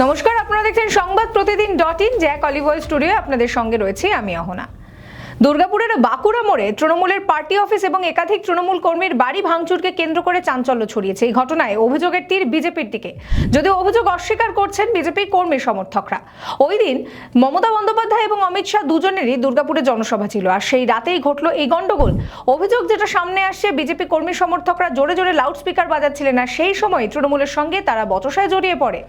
নমস্কার, আপনারা দেখছেন সংবাদ প্রতিদিন .in। Jack olive oil studio আপনাদের সঙ্গে রয়েছে আমি অহনা। দুর্গাপুরের বাঁকুড়া মোড়ে তৃণমূলের পার্টি অফিস এবং একাধিক তৃণমূল কর্মীর বাড়ি ভাঙচুরকে কেন্দ্র করে চাঞ্চল্য ছড়িয়েছে। এই ঘটনায় অভিযোগের তীর বিজেপির দিকে, যদিও অভিযোগ অস্বীকার করছেন বিজেপি কর্মী সমর্থকরা। ওই দিন মমতা বন্দ্যোপাধ্যায় এবং অমিত শাহ দুজনেরই দুর্গাপুরে জনসভা ছিল, আর সেই রাতেই ঘটল এই গন্ডগোল। অভিযোগ যেটা সামনে আসছে, বিজেপি কর্মী সমর্থকরা জোরে জোরে লাউডস্পিকার বাজাচ্ছিলেন, আর সেই সময় তৃণমূলের সঙ্গে তারা বচসায় জড়িয়ে পড়ে।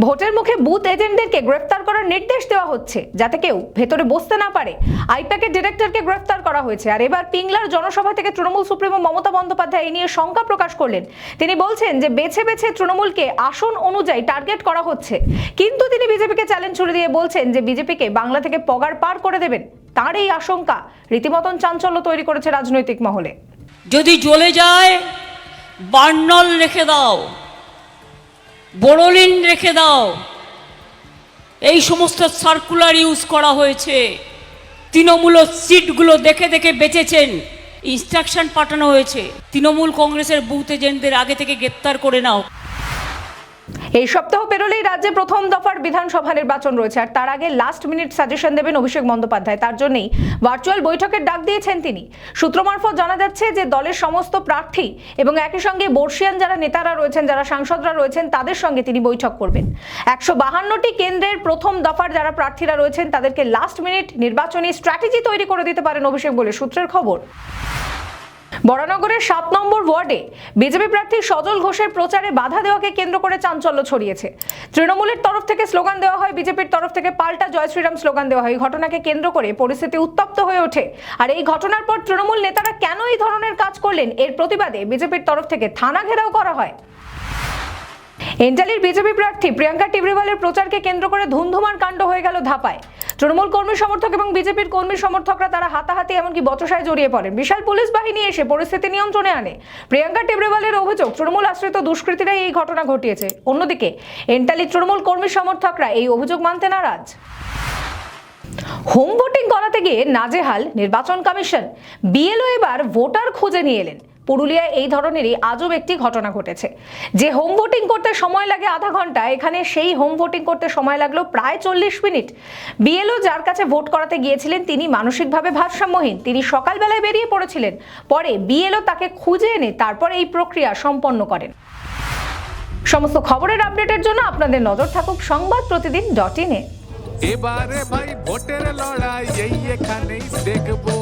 ভোটের মুখে বুথ এজেন্টদেরকে গ্রেফতার করার নির্দেশ দেওয়া হচ্ছে যাতে কেউ ভেতরে বসতে না পারে। আইপ্যাকের ডিরেক্টরকে গ্রেফতার করা হয়েছে। আর এবার পিংলার জনসভা থেকে তৃণমূল সুপ্রিমো মমতা বন্দ্যোপাধ্যায় এই নিয়ে শঙ্কা প্রকাশ করলেন। তিনি বলছেন যে বেছে বেছে তৃণমূলকে আসন অনুযায়ী টার্গেট করা হচ্ছে, কিন্তু তিনি বিজেপিকে চ্যালেঞ্জ ছুড়ে দিয়ে বলছেন যে বিজেপিকে বাংলা থেকে পগার পার করে দেবেন। তার এই আশঙ্কা রীতিমতন চাঞ্চল্য তৈরি করেছে রাজনৈতিক মহলে। যদি জ্বলে যায় বার্নল রেখে দাও, বোরোলিন রেখে দাও, এই সমস্ত সার্কুলার ইউজ করা হয়েছে। তৃণমূল সিটগুলো দেখে দেখে বেঁচেছেন, ইনস্ট্রাকশন পাঠানো হয়েছে তৃণমূল কংগ্রেসের বুথ এজেন্টদের আগে থেকে গ্রেপ্তার করে নাও। এই সপ্তাহ পেরোলেই রাজ্যে প্রথম দফার বিধানসভা নির্বাচন রয়েছে, আর তার আগে লাস্ট মিনিট সাজেশন দেবেন অভিষেক বন্দ্যোপাধ্যায়। তার জন্যই ভার্চুয়াল বৈঠকের ডাক দিয়েছেন তিনি। সূত্র মারফত জানা যাচ্ছে যে দলের সমস্ত প্রার্থী এবং একই সঙ্গে বর্ষিয়ান যারা নেতারা রয়েছেন, যারা সাংসদরা রয়েছেন, তাদের সঙ্গে তিনি বৈঠক করবেন। 152টি কেন্দ্রের প্রথম দফার যারা প্রার্থীরা রয়েছেন তাদেরকে লাস্ট মিনিট নির্বাচনী স্ট্র্যাটেজি তৈরি করে দিতে পারেন অভিষেক বলে সূত্রের খবর। বরানগরের 7 নম্বর ওয়ার্ডে বিজেপি প্রার্থী সজল ঘোষের প্রচারে বাধা দেওয়াকে কেন্দ্র করে চাঞ্চল্য ছড়িয়েছে। তৃণমূলের তরফ থেকে স্লোগান দেওয়া হয়, বিজেপির তরফ থেকে পাল্টা জয় শ্রীরাম স্লোগান দেওয়া হয়। এই ঘটনাকে কেন্দ্র করে পরিস্থিতি উত্তপ্ত হয়ে ওঠে। আর এই ঘটনার পর তৃণমূল নেতারা কেন এই ধরনের কাজ করলেন, এর প্রতিবাদে বিজেপির তরফ থেকে থানা ঘেরাও করা হয়। এন্টালির বিজেপি প্রার্থী প্রিয়াঙ্কা টিবরিওয়ালের প্রচারকে কেন্দ্র করে ধুমধুমার কাণ্ড হয়ে গেল ধাপায়। তৃণমূল কর্মী সমর্থক এবং বিজেপির কর্মী সমর্থকরা তারা হাতাহাতি এমনকি বচসায় জড়িয়ে পড়েন। বিশাল পুলিশ বাহিনী এসে পরিস্থিতি নিয়ন্ত্রণে আনে। প্রিয়াঙ্কা টিবরিওয়ালের অভিযোগ, তৃণমূল আশ্রিত দুষ্কৃতীরাই এই ঘটনা ঘটিয়েছে। অন্যদিকে এন্টালির তৃণমূল কর্মী সমর্থকরা এই অভিযোগ মানতে নারাজ। হোম ভোটিং করাতে গিয়ে নাজেহাল নির্বাচন কমিশন। বিএলও এবার ভোটার খুঁজে নিয়ে এলেন। পুরুলিয়ায় এই ধরনেরই আজব একটি ঘটনা ঘটেছে। যে হোম ভোটিং করতে সময় লাগে আধা ঘন্টা, এখানে সেই হোম ভোটিং করতে সময় লাগলো প্রায় 40 মিনিট। বিএলও যার কাছে ভোট করাতে গিয়েছিলেন তিনি মানসিকভাবে ভারসাম্যহীন। তিনি সকালবেলায় বেরিয়ে পড়েছিলেন। পরে বিএলও তাকে খুঁজে এনে তারপর এই প্রক্রিয়া সম্পন্ন করেন। সমস্ত খবরের আপডেটের জন্য আপনাদের নজর থাকুক সংবাদ প্রতিদিন .in এ। এবারে ভাই ভোটের লড়াই এই এখানেই দেখবো।